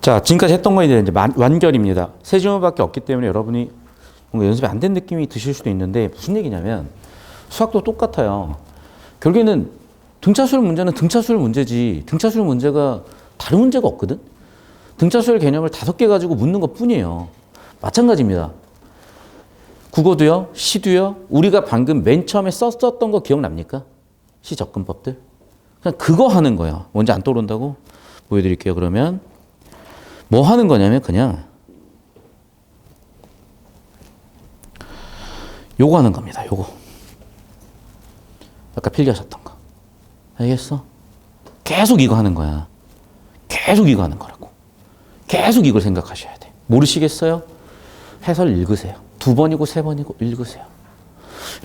자, 지금까지 했던 건 이제 완결입니다. 세 질문밖에 없기 때문에 여러분이 뭔가 연습이 안 된 느낌이 드실 수도 있는데 무슨 얘기냐면 수학도 똑같아요. 결국에는 등차수열 문제는 등차수열 문제지 등차수열 문제가 다른 문제가 없거든. 등차수열 개념을 5개 가지고 묻는 것 뿐이에요. 마찬가지입니다. 국어도요, 시도요, 우리가 방금 맨 처음에 썼던 거 기억납니까? 시접근법들. 그냥 그거 하는 거예요. 뭔지 안 떠오른다고? 보여드릴게요. 그러면 뭐 하는 거냐면 그냥 요거 하는 겁니다. 요거. 아까 필기하셨던 거. 알겠어? 계속 이거 하는 거야. 계속 이거 하는 거라고. 계속 이걸 생각하셔야 돼. 모르시겠어요? 해설 읽으세요. 2번이고 3번이고 읽으세요.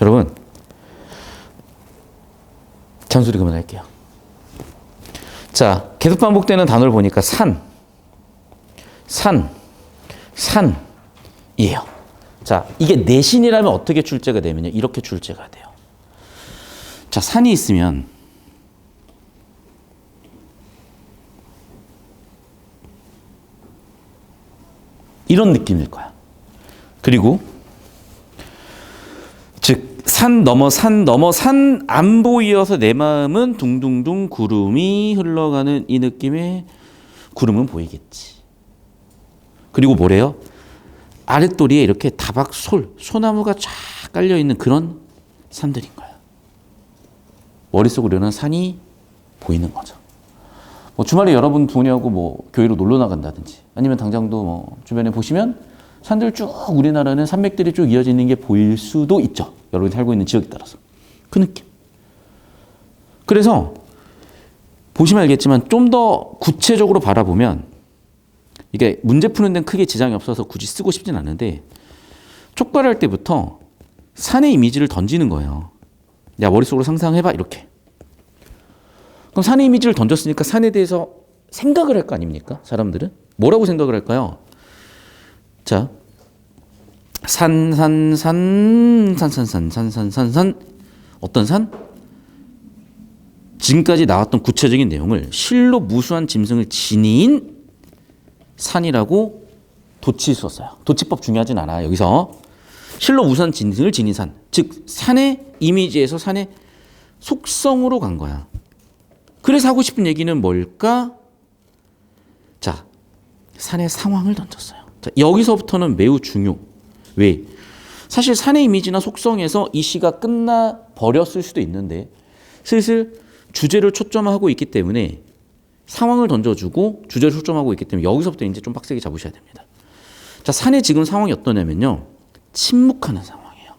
여러분, 잔소리 그만할게요. 자, 계속 반복되는 단어를 보니까 산이에요. 자, 이게 내신이라면 어떻게 출제가 되면요? 이렇게 출제가 돼요. 자, 산이 있으면 이런 느낌일 거야. 그리고 즉 산 넘어 산 안 보이어서 내 마음은 둥둥둥 구름이 흘러가는 이 느낌의 구름은 보이겠지. 그리고 뭐래요? 아랫도리에 이렇게 소나무가 쫙 깔려있는 그런 산들인 거야. 머릿속으로는 산이 보이는 거죠. 뭐 주말에 여러분 부모님하고 뭐 교회로 놀러 나간다든지 아니면 당장도 뭐 주변에 보시면 산들 쭉 우리나라는 산맥들이 쭉 이어져 있는 게 보일 수도 있죠. 여러분이 살고 있는 지역에 따라서. 그 느낌. 그래서 보시면 알겠지만 좀 더 구체적으로 바라보면 이게 문제 푸는 데는 크게 지장이 없어서 굳이 쓰고 싶진 않은데 촉발할 때부터 산의 이미지를 던지는 거예요. 야, 머릿속으로 상상해봐. 이렇게. 그럼 산의 이미지를 던졌으니까 산에 대해서 생각을 할 거 아닙니까? 사람들은. 뭐라고 생각을 할까요? 자, 산. 어떤 산? 지금까지 나왔던 구체적인 내용을 실로 무수한 짐승을 지닌 산이라고 도치썼어요. 도치법 중요하진 않아요. 여기서 실로 무수한 짐승을 지닌 산. 즉, 산의 이미지에서 산의 속성으로 간 거야. 그래서 하고 싶은 얘기는 뭘까? 자, 산의 상황을 던졌어요. 자, 여기서부터는 매우 중요. 왜? 사실 산의 이미지나 속성에서 이 시가 끝나 버렸을 수도 있는데 슬슬 주제를 초점하고 있기 때문에 상황을 던져주고 주제를 초점하고 있기 때문에 여기서부터 이제 좀 빡세게 잡으셔야 됩니다. 자, 산의 지금 상황이 어떠냐면요. 침묵하는 상황이에요.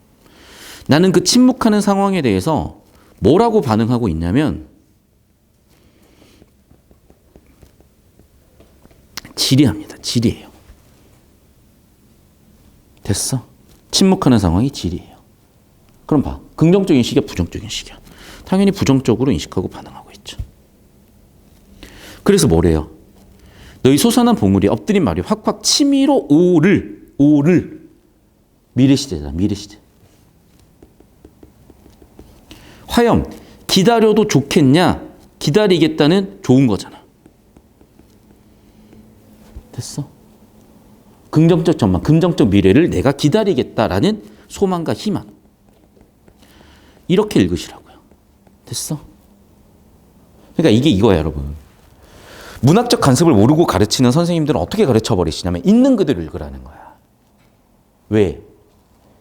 나는 그 침묵하는 상황에 대해서 뭐라고 반응하고 있냐면 지리합니다. 지리예요. 됐어? 침묵하는 상황이 지리예요. 그럼 봐. 긍정적인 인식이야, 부정적인 인식이야. 당연히 부정적으로 인식하고 반응하고 있죠. 그래서 뭐래요? 너희 솟아난 봉우리 엎드린 말이 확확 치미로 오를 미래시대잖아. 미래시대. 화염 기다려도 좋겠냐? 기다리겠다는 좋은 거잖아. 됐어? 긍정적 전망, 긍정적 미래를 내가 기다리겠다라는 소망과 희망. 이렇게 읽으시라고요. 됐어? 그러니까 이게 이거야, 여러분. 문학적 관습을 모르고 가르치는 선생님들은 어떻게 가르쳐 버리시냐면 있는 그대로 읽으라는 거야. 왜?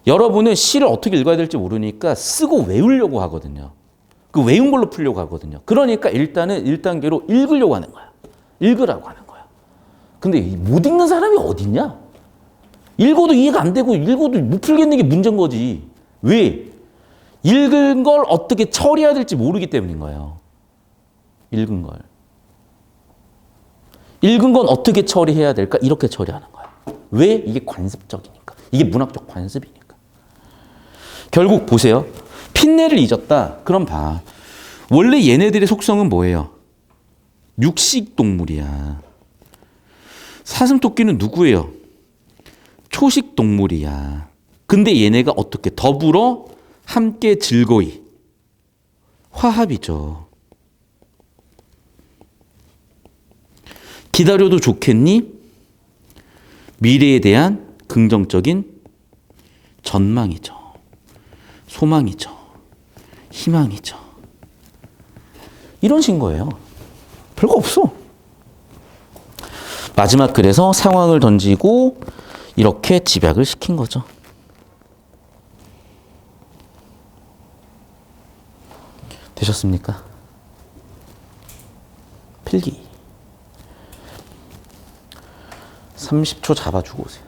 여러분은 시를 어떻게 읽어야 될지 모르니까 쓰고 외우려고 하거든요. 그 외운 걸로 풀려고 하거든요. 그러니까 일단은 1단계로 읽으려고 하는 거야. 읽으라고 하는 거야. 근데 못 읽는 사람이 어딨냐? 읽어도 이해가 안 되고 읽어도 못 풀겠는 게 문제인 거지. 왜? 읽은 걸 어떻게 처리해야 될지 모르기 때문인 거예요. 읽은 걸. 읽은 건 어떻게 처리해야 될까? 이렇게 처리하는 거야. 왜? 이게 관습적이니까. 이게 문학적 관습이니까. 결국 보세요. 핀내를 잊었다. 그럼 봐. 원래 얘네들의 속성은 뭐예요? 육식 동물이야. 사슴토끼는 누구예요? 초식 동물이야. 근데 얘네가 어떻게 더불어 함께 즐거이 화합이죠. 기다려도 좋겠니? 미래에 대한 긍정적인 전망이죠. 소망이죠. 희망이죠. 이런 식인 거예요. 별거 없어. 마지막 글에서 상황을 던지고 이렇게 집약을 시킨 거죠. 되셨습니까? 필기. 30초 잡아주고 오세요.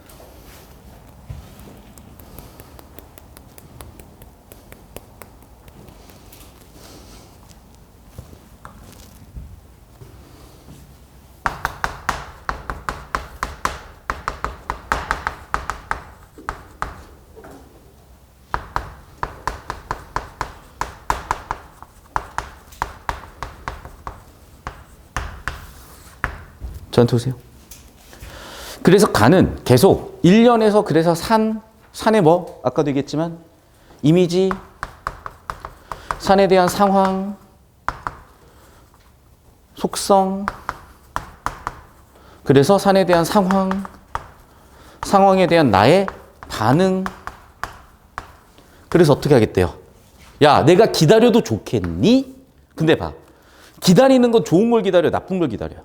저한테 오세요. 그래서 간은 계속 1년에서 그래서 산에 뭐 아까도 얘기했지만 이미지, 산에 대한 상황, 속성, 그래서 산에 대한 상황, 상황에 대한 나의 반응. 그래서 어떻게 하겠대요? 야, 내가 기다려도 좋겠니? 근데 봐. 기다리는 건 좋은 걸 기다려, 나쁜 걸 기다려.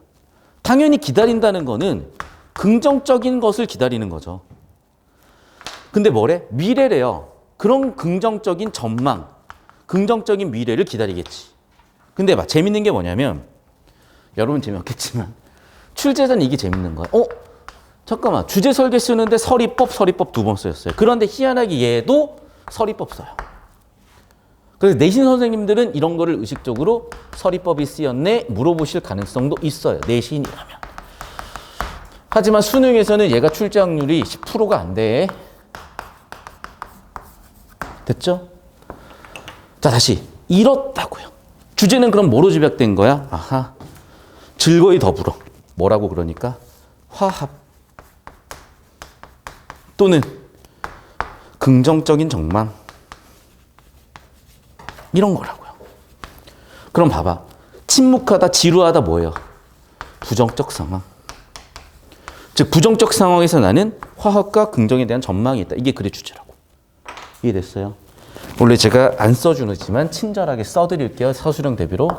당연히 기다린다는 거는 긍정적인 것을 기다리는 거죠. 근데 뭐래? 미래래요. 그런 긍정적인 전망, 긍정적인 미래를 기다리겠지. 근데 봐, 재밌는 게 뭐냐면 여러분 재미없겠지만 출제자는 이게 재밌는 거야. 잠깐만, 주제 설계 쓰는데 서리법 2번 쓰였어요. 그런데 희한하게 얘도 서리법 써요. 그래서 내신 선생님들은 이런 거를 의식적으로 서리법이 쓰였네 물어보실 가능성도 있어요. 내신이라면. 하지만 수능에서는 얘가 출제 확률이 10%가 안 돼. 됐죠? 자, 다시. 이렇다고요. 주제는 그럼 뭐로 집약된 거야? 아하. 즐거이 더불어. 뭐라고 그러니까? 화합. 또는 긍정적인 전망. 이런 거라고요. 그럼 봐봐. 침묵하다, 지루하다 뭐예요? 부정적 상황. 즉 부정적 상황에서 나는 화합과 긍정에 대한 전망이 있다. 이게 글의 주제라고. 이해됐어요? 원래 제가 안 써주지만 친절하게 써드릴게요. 서술형 대비로.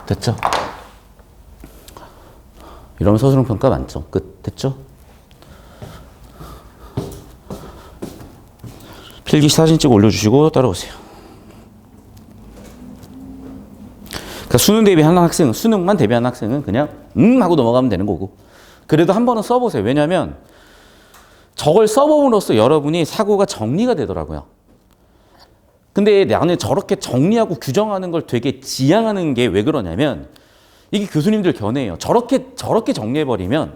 됐죠? 이러면 서술형 평가 만점. 끝. 됐죠? 필기 사진 찍어 올려주시고 따라오세요. 그러니까 수능 대비하는 학생, 수능만 대비하는 학생은 그냥 하고 넘어가면 되는 거고. 그래도 한 번은 써보세요. 왜냐하면 저걸 써봄으로써 여러분이 사고가 정리가 되더라고요. 근데 나는 저렇게 정리하고 규정하는 걸 되게 지향하는 게 왜 그러냐면 이게 교수님들 견해예요. 저렇게 정리해버리면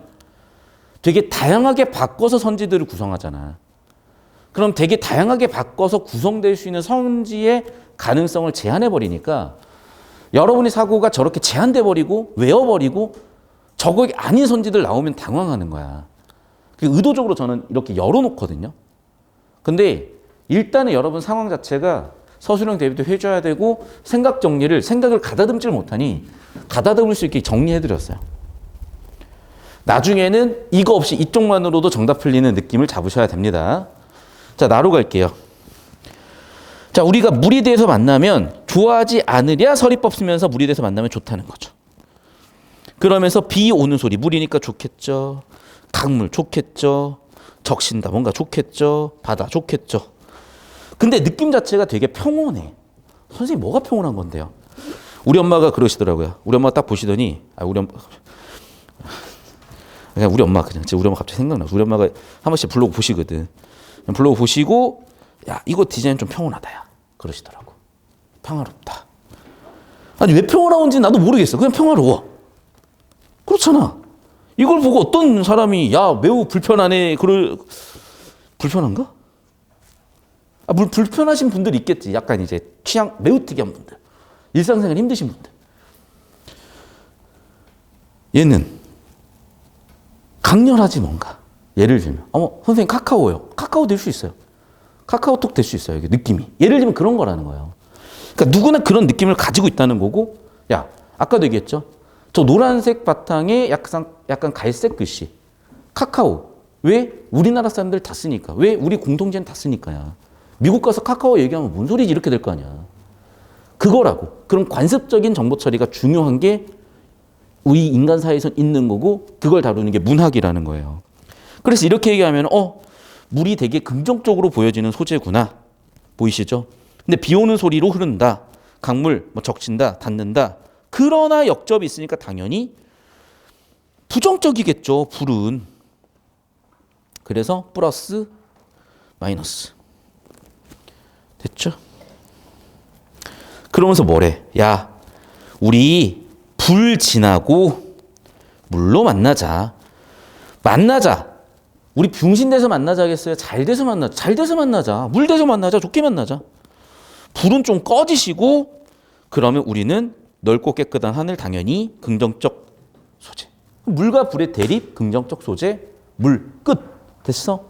되게 다양하게 바꿔서 선지들을 구성하잖아. 그럼 되게 다양하게 바꿔서 구성될 수 있는 선지의 가능성을 제한해버리니까 여러분의 사고가 저렇게 제한돼버리고 외워버리고 저거 아닌 선지들 나오면 당황하는 거야. 의도적으로 저는 이렇게 열어놓거든요. 근데 일단은 여러분 상황 자체가 서술형 대비도 해줘야 되고 생각을 가다듬질 못하니 가다듬을 수 있게 정리해드렸어요. 나중에는 이거 없이 이쪽만으로도 정답 풀리는 느낌을 잡으셔야 됩니다. 자, 나로 갈게요. 자, 우리가 물이 돼서 만나면 좋아하지 않으랴 서리법 쓰면서 물이 돼서 만나면 좋다는 거죠. 그러면서 비 오는 소리, 물이니까 좋겠죠. 강물 좋겠죠. 적신다 뭔가 좋겠죠. 바다 좋겠죠. 근데 느낌 자체가 되게 평온해. 선생님 뭐가 평온한 건데요? 우리 엄마가 그러시더라고요. 우리 엄마 딱 보시더니 우리 엄마 갑자기 생각나. 우리 엄마가 한 번씩 블로그 보시거든. 블로그 보시고 야 이거 디자인 좀 평온하다 야 그러시더라고. 평화롭다. 아니 왜 평화로운지 나도 모르겠어. 그냥 평화로워. 그렇잖아. 이걸 보고 어떤 사람이 야 매우 불편하네. 불편한가? 물론 불편하신 분들 있겠지. 약간 이제 취향 매우 특이한 분들. 일상생활 힘드신 분들. 얘는 강렬하지 뭔가. 예를 들면 선생님 카카오요. 카카오 될 수 있어요. 카카오톡 될 수 있어요. 이게 느낌이. 예를 들면 그런 거라는 거예요. 그러니까 누구나 그런 느낌을 가지고 있다는 거고 야 아까도 얘기했죠. 저 노란색 바탕에 약간 갈색 글씨. 카카오. 왜? 우리나라 사람들 다 쓰니까. 왜? 우리 공통체는 다 쓰니까야. 미국 가서 카카오 얘기하면 뭔 소리지 이렇게 될 거 아니야. 그거라고. 그런 관습적인 정보 처리가 중요한 게 우리 인간 사회에서 있는 거고 그걸 다루는 게 문학이라는 거예요. 그래서 이렇게 얘기하면 물이 되게 긍정적으로 보여지는 소재구나. 보이시죠? 근데 비 오는 소리로 흐른다. 강물 적신다. 닿는다. 그러나 역접이 있으니까 당연히 부정적이겠죠. 불은. 그래서 플러스 마이너스. 됐죠? 그러면서 뭐래? 야, 우리 불 지나고 물로 만나자. 우리 병신돼서 만나자겠어요? 잘 돼서 만나자. 잘 돼서 만나자. 물 돼서 만나자. 좋게 만나자. 불은 좀 꺼지시고 그러면 우리는 넓고 깨끗한 하늘 당연히 긍정적 소재. 물과 불의 대립 긍정적 소재. 물. 끝. 됐어?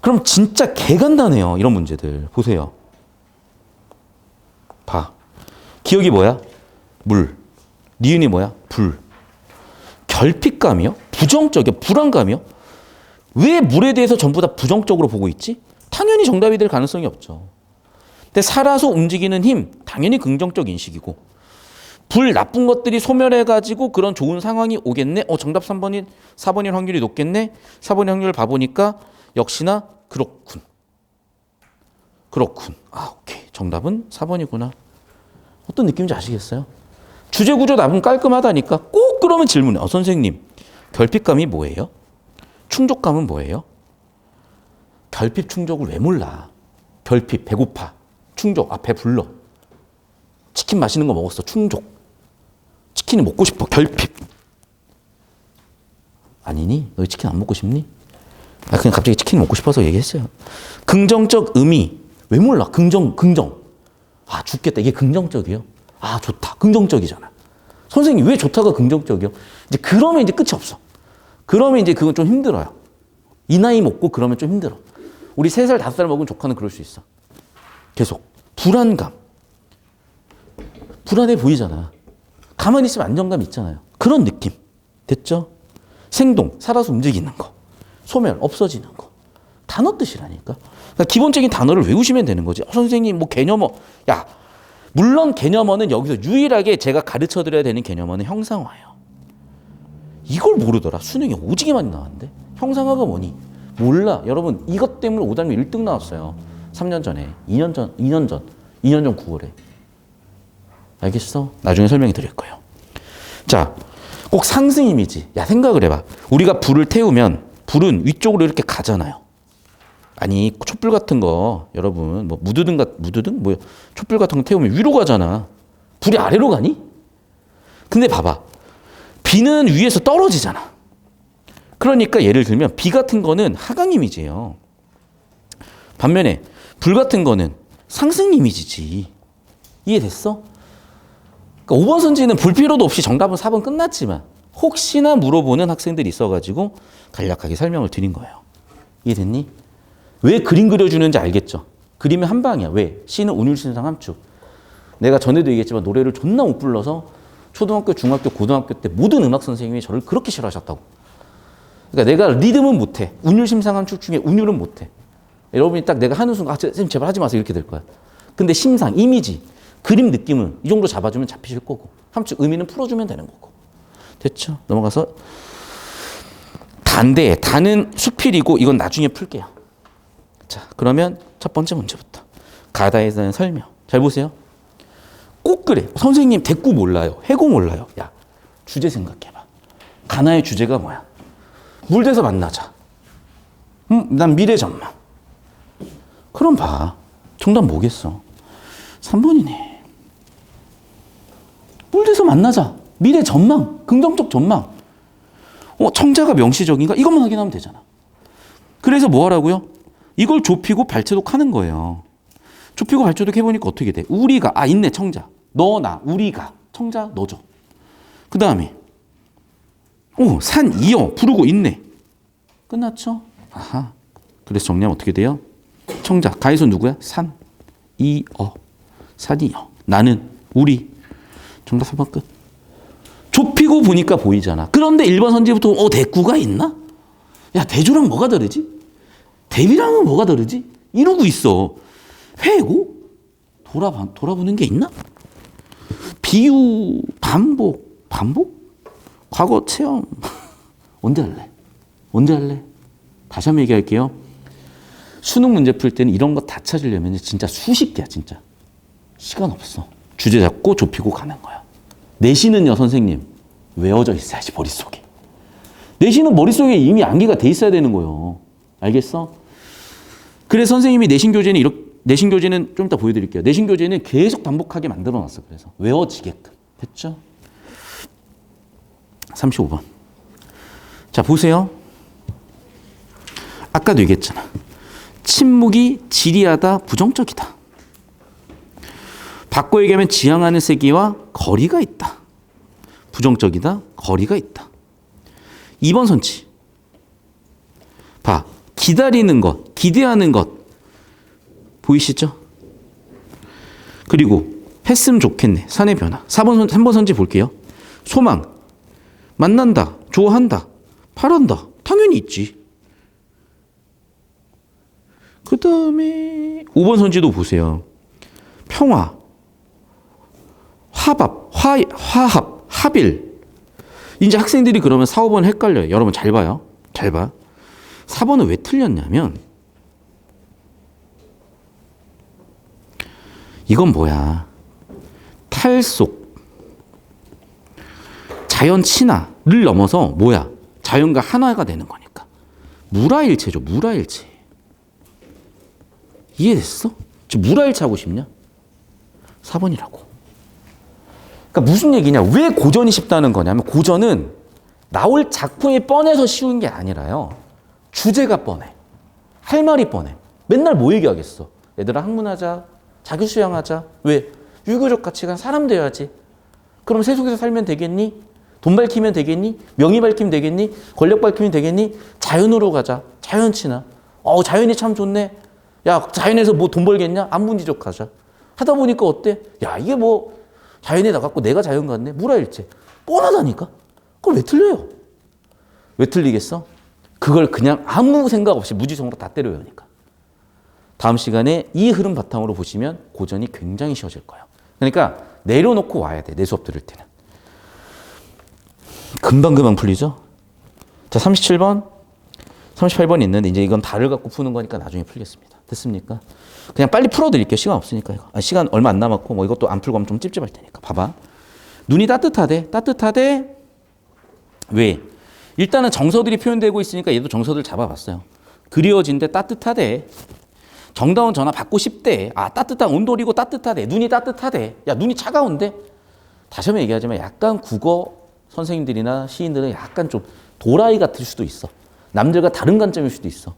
그럼 진짜 개간단해요. 이런 문제들. 보세요. 봐. 기억이 뭐야? 물. 니은이 뭐야? 불. 결핍감이요? 부정적이요? 불안감이요? 왜 물에 대해서 전부 다 부정적으로 보고 있지? 당연히 정답이 될 가능성이 없죠. 근데 살아서 움직이는 힘, 당연히 긍정적 인식이고 불 나쁜 것들이 소멸해가지고 그런 좋은 상황이 오겠네? 정답 4번일 확률이 높겠네? 4번의 확률을 봐보니까 역시나 그렇군. 오케이. 정답은 4번이구나. 어떤 느낌인지 아시겠어요? 주제 구조 나름 깔끔하다니까 꼭 그러면 질문해. 선생님, 결핍감이 뭐예요? 충족감은 뭐예요? 결핍, 충족을 왜 몰라? 결핍, 배고파. 충족, 배 불러. 치킨 맛있는 거 먹었어. 충족. 치킨이 먹고 싶어. 결핍. 아니니? 너 치킨 안 먹고 싶니? 그냥 갑자기 치킨 먹고 싶어서 얘기했어요. 긍정적 의미. 왜 몰라? 긍정. 죽겠다. 이게 긍정적이요? 좋다. 긍정적이잖아. 선생님, 왜 좋다가 긍정적이요? 이제 그러면 이제 끝이 없어. 그러면 이제 그건 좀 힘들어요. 이 나이 먹고 그러면 좀 힘들어. 우리 3살, 5살 먹은 조카는 그럴 수 있어. 계속. 불안감. 불안해 보이잖아. 가만히 있으면 안정감 있잖아요. 그런 느낌. 됐죠? 생동, 살아서 움직이는 거. 소멸, 없어지는 거. 단어 뜻이라니까. 그러니까 기본적인 단어를 외우시면 되는 거지. 선생님, 개념어. 물론 개념어는 여기서 유일하게 제가 가르쳐 드려야 되는 개념어는 형상화예요. 이걸 모르더라. 수능에 오지게 많이 나왔는데. 형상화가 뭐니? 몰라. 여러분, 이것 때문에 5단계 1등 나왔어요. 3년 전에. 2년 전 9월에. 알겠어? 나중에 설명해 드릴 거예요. 자, 꼭 상승 이미지. 생각을 해봐. 우리가 불을 태우면 불은 위쪽으로 이렇게 가잖아요. 아니, 촛불 같은 거, 여러분, 무드등? 촛불 같은 거 태우면 위로 가잖아. 불이 아래로 가니? 근데 봐봐. 비는 위에서 떨어지잖아. 그러니까 예를 들면 비 같은 거는 하강 이미지예요. 반면에 불 같은 거는 상승 이미지지. 이해됐어? 그러니까 5번 선지는 볼 필요도 없이 정답은 4번 끝났지만 혹시나 물어보는 학생들이 있어가지고 간략하게 설명을 드린 거예요. 이해됐니? 왜 그림 그려주는지 알겠죠? 그림의 한 방이야. 왜? 시는 운율신상 함축. 내가 전에도 얘기했지만 노래를 존나 못 불러서 초등학교, 중학교, 고등학교 때 모든 음악 선생님이 저를 그렇게 싫어하셨다고. 그러니까 내가 리듬은 못해. 운율심상 함축 중에 운율은 못해. 여러분이 딱 내가 하는 순간 선생님 제발 하지 마세요 이렇게 될 거야. 근데 심상, 이미지, 그림 느낌은 이 정도 잡아주면 잡히실 거고 함축 의미는 풀어주면 되는 거고. 됐죠? 넘어가서 단대, 단은 수필이고 이건 나중에 풀게요. 자, 그러면 첫 번째 문제부터. 가다에 대한 설명. 잘 보세요. 꼭 그래. 선생님 대꾸 몰라요. 해고 몰라요. 주제 생각해봐. 가나의 주제가 뭐야? 물대서 만나자. 난 미래 전망. 그럼 봐. 정답 뭐겠어? 3번이네. 물대서 만나자. 미래 전망, 긍정적 전망. 청자가 명시적인가? 이것만 확인하면 되잖아. 그래서 뭐 하라고요? 이걸 좁히고 발췌독 하는 거예요. 좁히고 발췌독 해보니까 어떻게 돼? 우리가, 있네, 청자. 너, 나, 우리가. 청자, 너죠. 그 다음에, 산, 이어, 부르고 있네. 끝났죠? 아하. 그래서 정리하면 어떻게 돼요? 청자, 가에서 누구야? 산, 이어, 산이여. 나는, 우리. 정답 3번 끝. 좁히고 보니까 보이잖아. 그런데 1번 선지부터 대꾸가 있나? 야, 대조랑 뭐가 다르지? 대비랑은 뭐가 다르지? 이러고 있어. 회고? 돌아보는 게 있나? 비유, 반복? 과거 체험. 언제 할래? 다시 한번 얘기할게요. 수능 문제 풀 때는 이런 거 다 찾으려면 진짜 수십 개야, 진짜. 시간 없어. 주제 잡고 좁히고 가는 거야. 내신은요, 선생님, 외워져 있어야지, 머릿속에. 내신은 머릿속에 이미 암기가 돼 있어야 되는 거예요. 알겠어? 그래서 선생님이 내신 교재는 좀 이따 보여드릴게요. 내신 교재는 계속 반복하게 만들어 놨어. 그래서 외워지게끔. 됐죠? 35번. 자, 보세요. 아까도 얘기했잖아. 침묵이 지리하다, 부정적이다. 바꿔 얘기하면 지향하는 세계와 거리가 있다. 부정적이다, 거리가 있다. 2번 선지. 봐. 기다리는 것, 기대하는 것. 보이시죠? 그리고 했으면 좋겠네. 사내 변화. 3번 선지 볼게요. 소망. 만난다, 좋아한다, 바란다. 당연히 있지. 그 다음에 5번 선지도 보세요. 평화. 화합, 합일. 이제 학생들이 그러면 4, 5번 헷갈려요. 여러분 잘 봐요. 잘 봐. 4번은 왜 틀렸냐면 이건 뭐야? 탈속, 자연 친화를 넘어서 뭐야? 자연과 하나가 되는 거니까. 무라일체죠. 무라일체. 이해됐어? 무라일체 하고 싶냐? 4번이라고. 그러니까 무슨 얘기냐? 왜 고전이 쉽다는 거냐면 고전은 나올 작품이 뻔해서 쉬운 게 아니라요. 주제가 뻔해. 할 말이 뻔해. 맨날 뭐 얘기하겠어? 얘들아 학문하자. 자기수양하자. 왜? 유교적 가치관 사람 되어야지. 그럼 세속에서 살면 되겠니? 돈 밝히면 되겠니? 명예 밝히면 되겠니? 권력 밝히면 되겠니? 자연으로 가자. 자연 친화. 자연이 참 좋네. 야, 자연에서 뭐 돈 벌겠냐? 안분지족하자. 하다 보니까 어때? 야, 이게 뭐 자연에 나갔고 내가 자연 같네? 무라일체. 뻔하다니까? 그걸 왜 틀려요? 왜 틀리겠어? 그걸 그냥 아무 생각 없이 무지성으로 다 때려 외우니까. 다음 시간에 이 흐름 바탕으로 보시면 고전이 굉장히 쉬워질 거예요. 그러니까 내려놓고 와야 돼. 내 수업 들을 때는. 금방 풀리죠? 자, 37번, 38번 있는데 이제 이건 달을 갖고 푸는 거니까 나중에 풀겠습니다. 됐습니까? 그냥 빨리 풀어드릴게요. 시간 없으니까 이거. 시간 얼마 안 남았고 뭐 이것도 안 풀고 하면 좀 찝찝할 테니까. 봐봐. 눈이 따뜻하대. 따뜻하대. 왜? 일단은 정서들이 표현되고 있으니까 얘도 정서들 잡아봤어요. 그리워진데 따뜻하대. 정다운 전화 받고 싶대. 따뜻한 온돌이고 따뜻하대. 눈이 따뜻하대. 야, 눈이 차가운데? 다시 한번 얘기하지만 약간 국어 선생님들이나 시인들은 약간 좀 도라이 같을 수도 있어. 남들과 다른 관점일 수도 있어.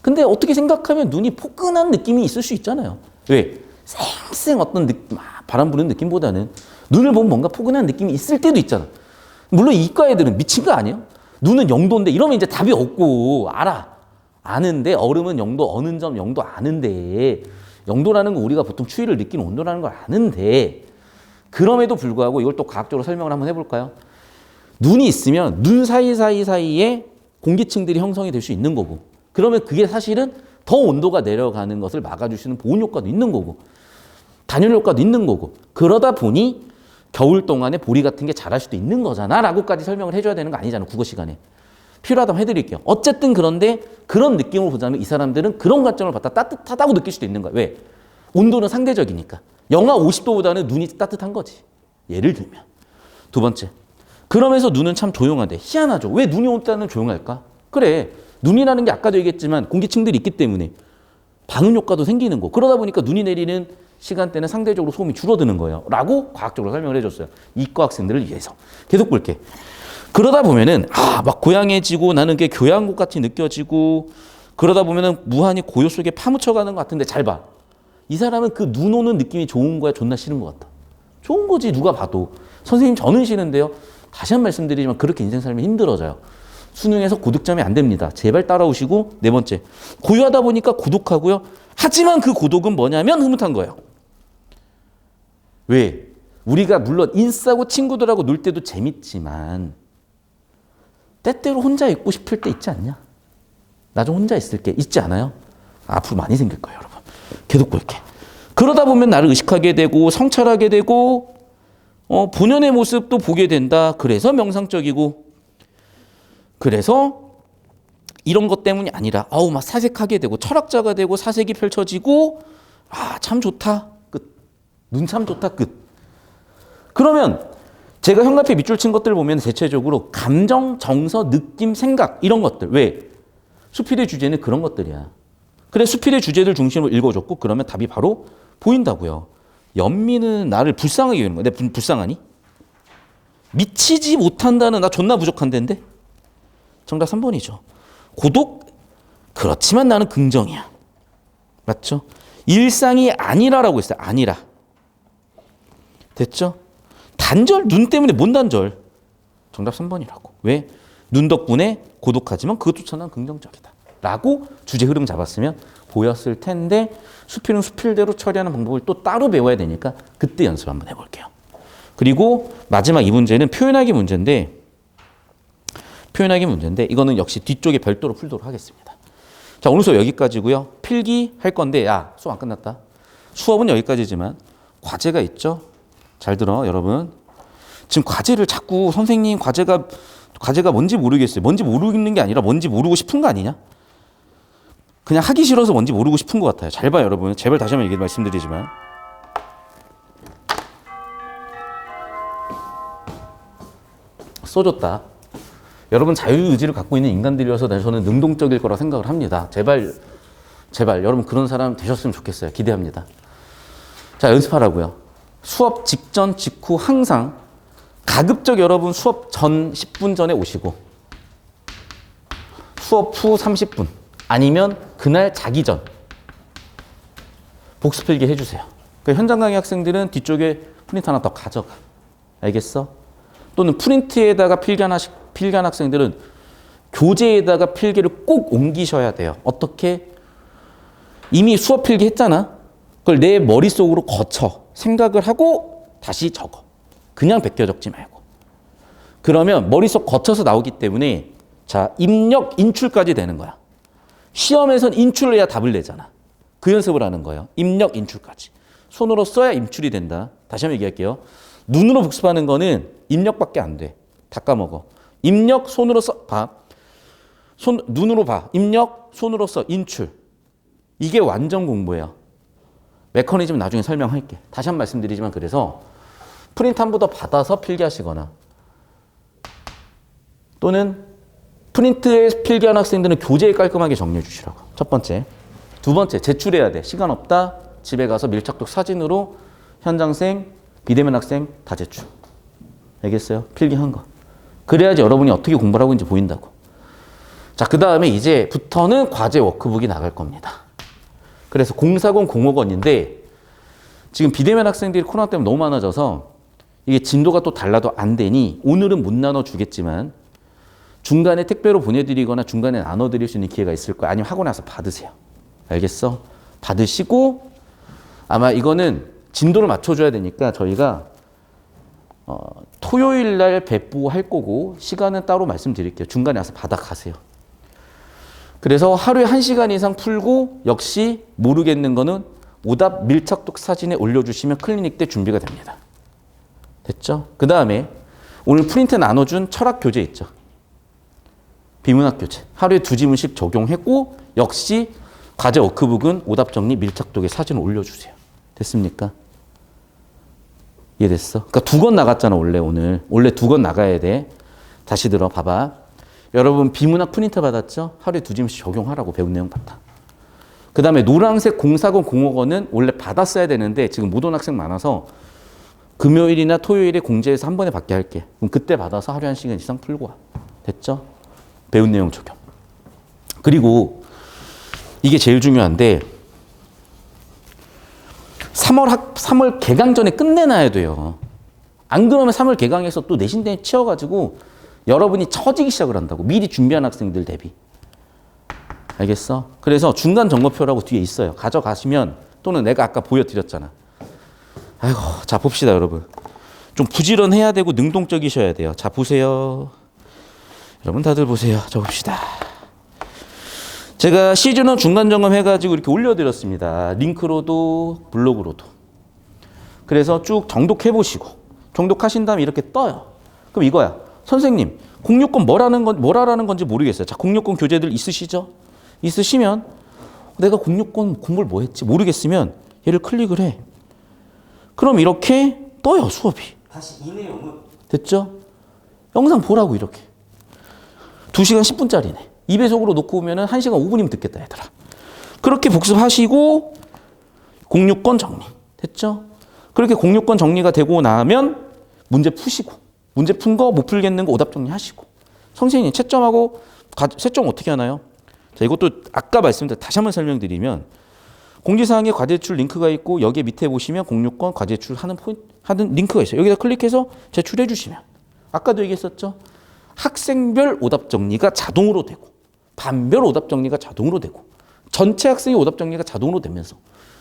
근데 어떻게 생각하면 눈이 포근한 느낌이 있을 수 있잖아요. 왜? 쌩쌩 어떤 느낌, 바람 부는 느낌보다는 눈을 보면 뭔가 포근한 느낌이 있을 때도 있잖아. 물론 이과 애들은 미친 거 아니에요? 눈은 0도인데 이러면 이제 답이 없고 아는데 얼음은 0도 어느 점 0도 아는데 0도라는 거 우리가 보통 추위를 느끼는 온도라는 걸 아는데 그럼에도 불구하고 이걸 또 과학적으로 설명을 한번 해볼까요? 눈이 있으면 눈 사이에 공기층들이 형성이 될 수 있는 거고 그러면 그게 사실은 더 온도가 내려가는 것을 막아주시는 보온 효과도 있는 거고 단열 효과도 있는 거고 그러다 보니 겨울 동안에 보리 같은 게 자랄 수도 있는 거잖아 라고까지 설명을 해줘야 되는 거 아니잖아 국어 시간에. 필요하다면 해드릴게요. 어쨌든 그런데 그런 느낌으로 보자면 이 사람들은 그런 관점을 받다 따뜻하다고 느낄 수도 있는 거야. 왜? 온도는 상대적이니까. 영하 50도보다는 눈이 따뜻한 거지. 예를 들면. 두 번째. 그러면서 눈은 참 조용하대. 희한하죠. 왜 눈이 올 때는 조용할까? 그래. 눈이라는 게 아까도 얘기했지만 공기층들이 있기 때문에 방음 효과도 생기는 거. 그러다 보니까 눈이 내리는 시간대는 상대적으로 소음이 줄어드는 거예요. 라고 과학적으로 설명을 해줬어요. 이과 학생들을 위해서. 계속 볼게. 그러다 보면은 막 고양해지고 나는 게 교양국 같이 느껴지고 그러다 보면은 무한히 고요 속에 파묻혀가는 것 같은데 잘 봐. 이 사람은 그 눈 오는 느낌이 좋은 거야? 존나 싫은 것 같아? 좋은 거지 누가 봐도. 선생님 저는 싫은데요. 다시 한 번 말씀드리지만 그렇게 인생 살면 힘들어져요. 수능에서 고득점이 안 됩니다. 제발 따라오시고. 네 번째, 고요하다 보니까 고독하고요. 하지만 그 고독은 뭐냐면 흐뭇한 거예요. 왜? 우리가 물론 인싸고 친구들하고 놀 때도 재밌지만 때때로 혼자 있고 싶을 때 있지 않냐? 나 좀 혼자 있을게. 있지 않아요? 앞으로 많이 생길 거예요, 여러분. 계속 볼게. 그러다 보면 나를 의식하게 되고 성찰하게 되고 본연의 모습도 보게 된다. 그래서 명상적이고 그래서 이런 것 때문이 아니라 막 사색하게 되고 철학자가 되고 사색이 펼쳐지고 참 좋다. 끝. 눈 참 좋다. 끝. 그러면 제가 현관에 밑줄 친 것들 보면 대체적으로 감정, 정서, 느낌, 생각 이런 것들. 왜? 수필의 주제는 그런 것들이야. 그래 수필의 주제들 중심으로 읽어줬고 그러면 답이 바로 보인다고요. 연민은 나를 불쌍하게 여기는 거야. 내가 불쌍하니? 미치지 못한다는 나 존나 부족한데인데? 정답 3번이죠. 고독? 그렇지만 나는 긍정이야. 맞죠? 일상이 아니라라고 했어요. 아니라. 됐죠? 단절? 눈 때문에 뭔 단절? 정답 3번이라고. 왜? 눈 덕분에 고독하지만 그것조차 난 긍정적이다. 라고 주제 흐름 잡았으면 보였을 텐데 수필은 수필대로 처리하는 방법을 또 따로 배워야 되니까 그때 연습 한번 해볼게요. 그리고 마지막 이 문제는 표현하기 문제인데 이거는 역시 뒤쪽에 별도로 풀도록 하겠습니다. 자, 오늘 수업 여기까지고요. 필기 할 건데 수업 안 끝났다. 수업은 여기까지지만 과제가 있죠. 잘 들어 여러분. 지금 과제를 자꾸 선생님 과제가 뭔지 모르겠어요. 뭔지 모르겠는 게 아니라 뭔지 모르고 싶은 거 아니냐? 그냥 하기 싫어서 뭔지 모르고 싶은 것 같아요. 잘 봐요 여러분. 제발 다시 한번 얘기 말씀드리지만 써줬다. 여러분 자유의지를 갖고 있는 인간들이어서 저는 능동적일 거라 생각을 합니다. 제발 여러분 그런 사람 되셨으면 좋겠어요. 기대합니다. 자, 연습하라고요. 수업 직전 직후 항상 가급적 여러분 수업 전 10분 전에 오시고 수업 후 30분 아니면 그날 자기 전 복습 필기 해주세요. 그러니까 현장 강의 학생들은 뒤쪽에 프린트 하나 더 가져가. 알겠어? 또는 프린트에다가 필기한 학생들은 교재에다가 필기를 꼭 옮기셔야 돼요. 어떻게? 이미 수업 필기 했잖아. 그걸 내 머릿속으로 거쳐 생각을 하고 다시 적어. 그냥 베껴 적지 말고. 그러면 머릿속 거쳐서 나오기 때문에 자, 입력, 인출까지 되는 거야. 시험에선 인출을 해야 답을 내잖아. 그 연습을 하는 거예요. 입력, 인출까지. 손으로 써야 인출이 된다. 다시 한번 얘기할게요. 눈으로 복습하는 거는 입력밖에 안 돼. 다 까먹어. 입력, 손으로 써. 봐. 눈으로 봐. 입력, 손으로 써. 인출. 이게 완전 공부예요. 메커니즘 나중에 설명할게. 다시 한 번 말씀드리지만 그래서 프린트 한 번 더 받아서 필기하시거나 또는 프린트에 필기한 학생들은 교재에 깔끔하게 정리해 주시라고. 첫 번째. 두 번째, 제출해야 돼. 시간 없다. 집에 가서 밀착독 사진으로 현장생, 비대면 학생 다 제출. 알겠어요? 필기한 거. 그래야지 여러분이 어떻게 공부를 하고 있는지 보인다고. 자, 그 다음에 이제부터는 과제 워크북이 나갈 겁니다. 그래서 040, 050인데 지금 비대면 학생들이 코로나 때문에 너무 많아져서 이게 진도가 또 달라도 안 되니 오늘은 못 나눠주겠지만 중간에 택배로 보내드리거나 중간에 나눠드릴 수 있는 기회가 있을 거예요. 아니면 하고 나서 받으세요. 알겠어? 받으시고 아마 이거는 진도를 맞춰줘야 되니까 저희가 토요일 날 배부할 거고 시간은 따로 말씀드릴게요. 중간에 와서 받아가세요. 그래서 하루에 1시간 이상 풀고 역시 모르겠는 거는 오답 밀착독 사진에 올려주시면 클리닉 때 준비가 됩니다. 됐죠? 그 다음에 오늘 프린트 나눠준 철학 교재 있죠? 비문학 교재. 하루에 2지문씩 적용했고 역시 과제 워크북은 오답 정리 밀착독에 사진을 올려주세요. 됐습니까? 이해됐어? 그러니까 2권 나갔잖아 원래 오늘. 원래 2권 나가야 돼. 다시 들어 봐봐. 여러분 비문학 프린트 받았죠? 하루에 2지문씩 적용하라고 배운 내용 바탕. 그 다음에 노란색 040, 050은 원래 받았어야 되는데 지금 못 온 학생 많아서 금요일이나 토요일에 공지해서 한 번에 받게 할게. 그럼 그때 받아서 하루에 1시간 이상 풀고 와. 됐죠? 배운 내용 적용. 그리고 이게 제일 중요한데 3월 개강 전에 끝내놔야 돼요. 안 그러면 3월 개강에서 또 내신대에 치여가지고 여러분이 처지기 시작을 한다고. 미리 준비한 학생들 대비. 알겠어? 그래서 중간 점검표라고 뒤에 있어요. 가져가시면 또는 내가 아까 보여드렸잖아. 아이고, 자 봅시다 여러분. 좀 부지런해야 되고 능동적이셔야 돼요. 자 보세요. 여러분 다들 보세요. 자 봅시다. 제가 시즌1 중간 점검 해가지고 이렇게 올려드렸습니다. 링크로도 블로그로도. 그래서 쭉 정독해보시고 정독하신 다음에 이렇게 떠요. 그럼 이거야. 선생님 06권 뭐라는 건지 모르겠어요. 자 06권 교재들 있으시죠? 있으시면 내가 06권 공부를 뭐 했지 모르겠으면 얘를 클릭을 해. 그럼 이렇게 떠요 수업이. 다시 이 내용은 됐죠? 영상 보라고 이렇게. 2시간 10분짜리네. 2배속으로 놓고 오면은 1시간 5분이면 듣겠다 얘들아. 그렇게 복습하시고 06권 정리. 됐죠? 그렇게 06권 정리가 되고 나면 문제 푸시고 문제 푼 거 못 풀겠는 거 오답 정리하시고 선생님 채점하고 채점 어떻게 하나요? 자 이것도 아까 말씀드린 다시 한번 설명드리면 공지사항에 과제출 링크가 있고 여기 밑에 보시면 06권 과제출 하는 링크가 있어요. 여기다 클릭해서 제출해 주시면 아까도 얘기했었죠. 학생별 오답 정리가 자동으로 되고 반별 오답 정리가 자동으로 되고 전체 학생의 오답 정리가 자동으로 되면서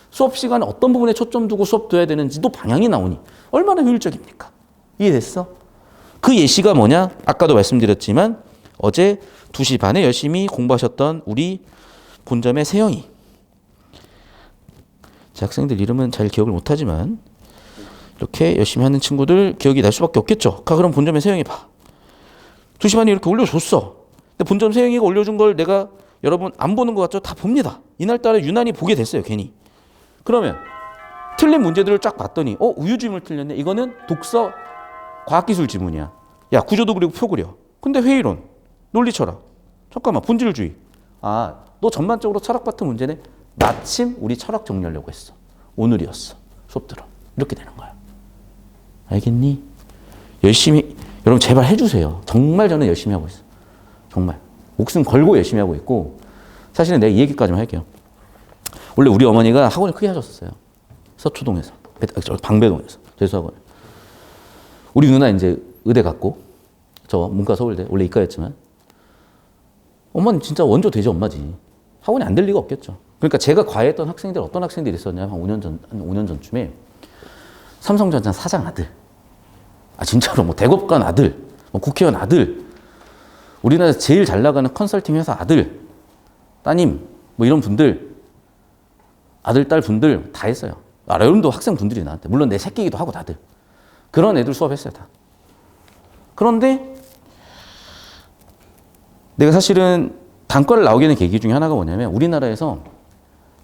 수업 시간에 어떤 부분에 초점 두고 수업 둬야 되는지도 방향이 나오니 얼마나 효율적입니까? 이해됐어? 그 예시가 뭐냐? 아까도 말씀드렸지만 어제 2시 반에 열심히 공부하셨던 우리 본점의 세영이. 제 학생들 이름은 잘 기억을 못하지만 이렇게 열심히 하는 친구들 기억이 날 수밖에 없겠죠. 그럼 본점의 세영이 봐. 2시 반에 이렇게 올려줬어. 근데 본점 세영이가 올려준 걸 내가 여러분 안 보는 것 같죠? 다 봅니다. 이날따라 유난히 보게 됐어요. 괜히. 그러면 틀린 문제들을 쫙 봤더니 우유주임을 틀렸네. 이거는 독서 과학기술 지문이야. 야 구조도 그리고 표 그려. 근데 회의론, 논리철학. 잠깐만 본질주의. 너 전반적으로 철학 같은 문제네. 마침 우리 철학 정리하려고 했어. 오늘이었어. 수업 들어. 이렇게 되는 거야. 알겠니? 열심히 여러분 제발 해주세요. 정말 저는 열심히 하고 있어. 정말 목숨 걸고 열심히 하고 있고 사실은 내가 이 얘기까지만 할게요. 원래 우리 어머니가 학원을 크게 하셨었어요. 서초동에서, 방배동에서 재수학원. 우리 누나 이제 의대 갔고 저 문과 서울대 원래 이과였지만 엄마는 진짜 원조 돼지 엄마지. 학원이 안 될 리가 없겠죠. 그러니까 제가 과외했던 학생들 어떤 학생들이 있었냐면 한 5년 전쯤에 삼성전자 사장 아들, 진짜로 뭐 대법관 아들, 뭐 국회의원 아들, 우리나라에서 제일 잘 나가는 컨설팅 회사 아들, 따님, 뭐 이런 분들, 아들, 딸 분들 다 했어요. 여러분도 학생 분들이 나한테 물론 내 새끼기도 하고 다들 그런 애들 수업했어요 다. 그런데 내가 사실은 단과를 나오게 된 계기 중에 하나가 뭐냐면 우리나라에서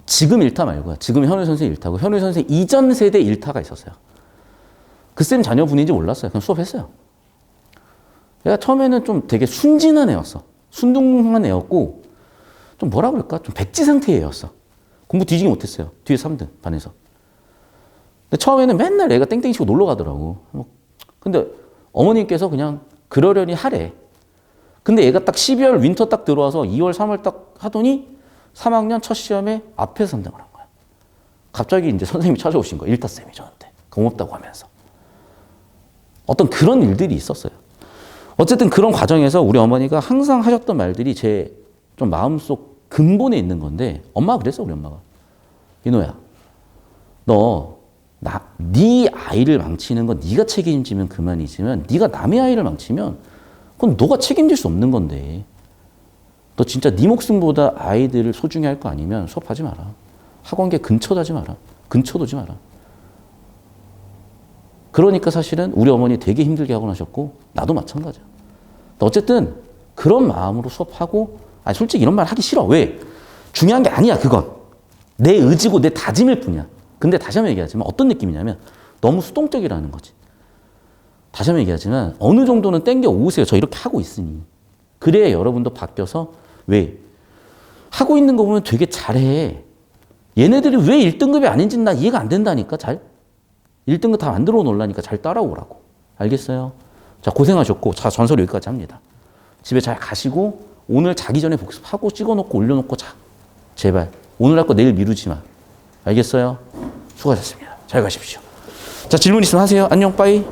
지금 일타 말고요. 지금 현우 선생 일타고 현우 선생 이전 세대 일타가 있었어요. 그 쌤 자녀분인지 몰랐어요. 그냥 수업했어요. 내가 처음에는 좀 되게 순진한 애였어. 순둥한 애였고 좀 뭐라 그럴까? 좀 백지 상태의 애였어. 공부 뒤지기 못했어요. 뒤에 3등 반에서. 근데 처음에는 맨날 애가 땡땡이 치고 놀러 가더라고. 근데 어머님께서 그냥 그러려니 하래. 근데 얘가 딱 12월 윈터 딱 들어와서 2월, 3월 딱 하더니 3학년 첫 시험에 앞에서 3등을 한 거야. 갑자기 이제 선생님이 찾아오신 거야. 일타쌤이 저한테. 고맙다고 하면서. 어떤 그런 일들이 있었어요. 어쨌든 그런 과정에서 우리 어머니가 항상 하셨던 말들이 제 좀 마음속 근본에 있는 건데 엄마가 그랬어 우리 엄마가. 이노야 네 아이를 망치는 건 네가 책임지면 그만이지만 네가 남의 아이를 망치면 그건 너가 책임질 수 없는 건데 너 진짜 네 목숨보다 아이들을 소중히 할 거 아니면 수업하지 마라. 학원계 근처도 하지 마라. 근처도 오지 마라. 그러니까 사실은 우리 어머니 되게 힘들게 하고 나셨고 나도 마찬가지야. 어쨌든 그런 마음으로 수업하고 솔직히 이런 말 하기 싫어. 왜? 중요한 게 아니야 그건. 내 의지고 내 다짐일 뿐이야. 근데 다시 한번 얘기하지만 어떤 느낌이냐면 너무 수동적이라는 거지. 다시 한번 얘기하지만 어느 정도는 땡겨 오세요. 저 이렇게 하고 있으니. 그래야 여러분도 바뀌어서 왜? 하고 있는 거 보면 되게 잘해. 얘네들이 왜 1등급이 아닌지는 나 이해가 안 된다니까, 잘. 1등급 다 만들어 놓으려니까 잘 따라오라고. 알겠어요? 자, 고생하셨고, 자, 전설 여기까지 합니다. 집에 잘 가시고, 오늘 자기 전에 복습하고, 찍어놓고, 올려놓고, 자. 제발. 오늘 할 거 내일 미루지 마. 알겠어요? 수고하셨습니다. 잘 가십시오. 자, 질문 있으면 하세요. 안녕, 빠이.